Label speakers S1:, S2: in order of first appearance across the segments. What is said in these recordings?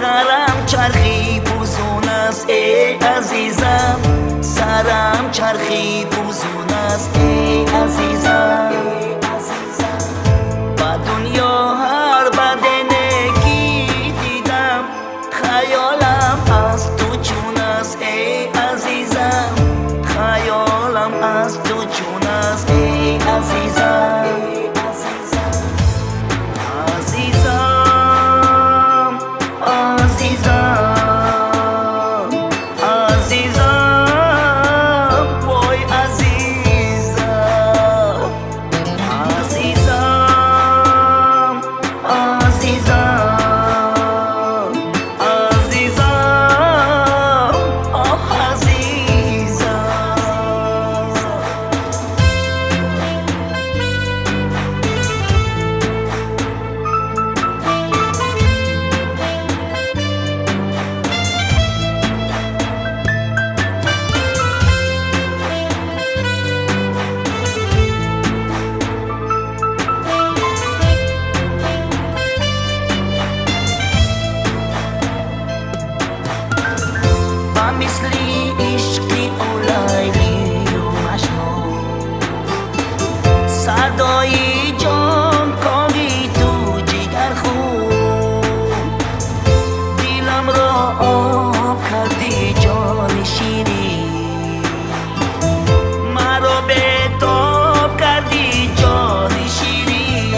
S1: سرم چرخی فوزون است ای عزیزم، سرم چرخی فوزون است ای عزیزم. با دنیا هر بدنگی دیدم، خیالم از تو چون است ای عزیزم، خیالم از تو چون است ای عزیزم. مثلی عشقی و لیلی و مجنون، صدای جان کاری تو جگر خون، دلم را آب کردی جان شیرین، مرا به تاب کردی جان شیرین،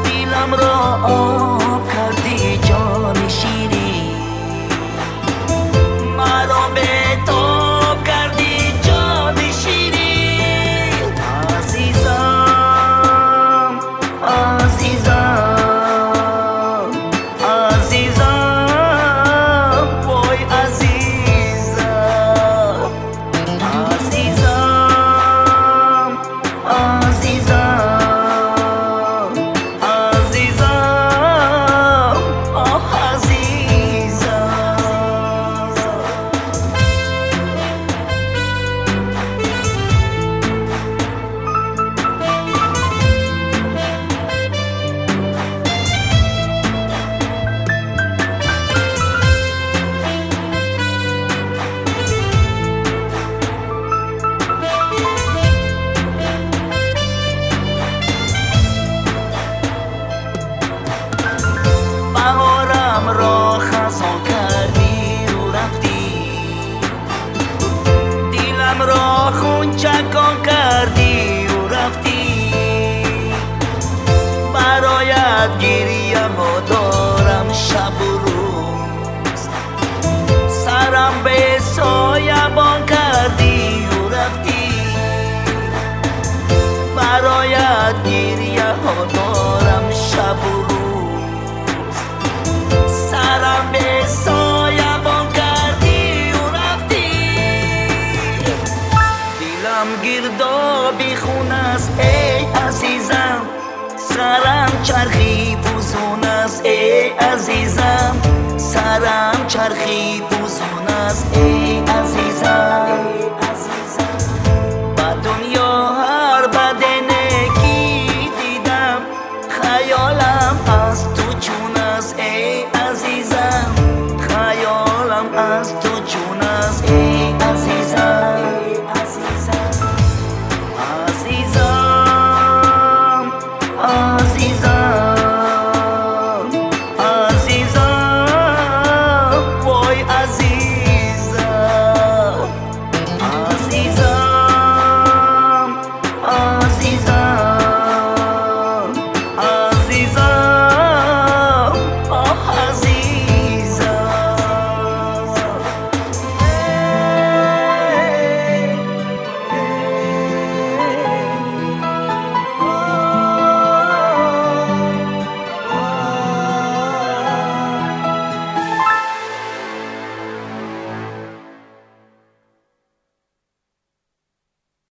S1: دلم را آب کردی جان شیرین، را خزان کردی و رفتی، دلم را خون چکان کردی و رفتی، برایت گریه ها دارم شب و روز، سرم به سایبان کردی و رفتی، برایت گریه ها دارم شب و روز، سرم به سایبان کردی و رفتی، دلم گردابی خون است ای عزیزم، سرم چرخی فوزون است ای عزیزم، سرم چرخی فوزون است ای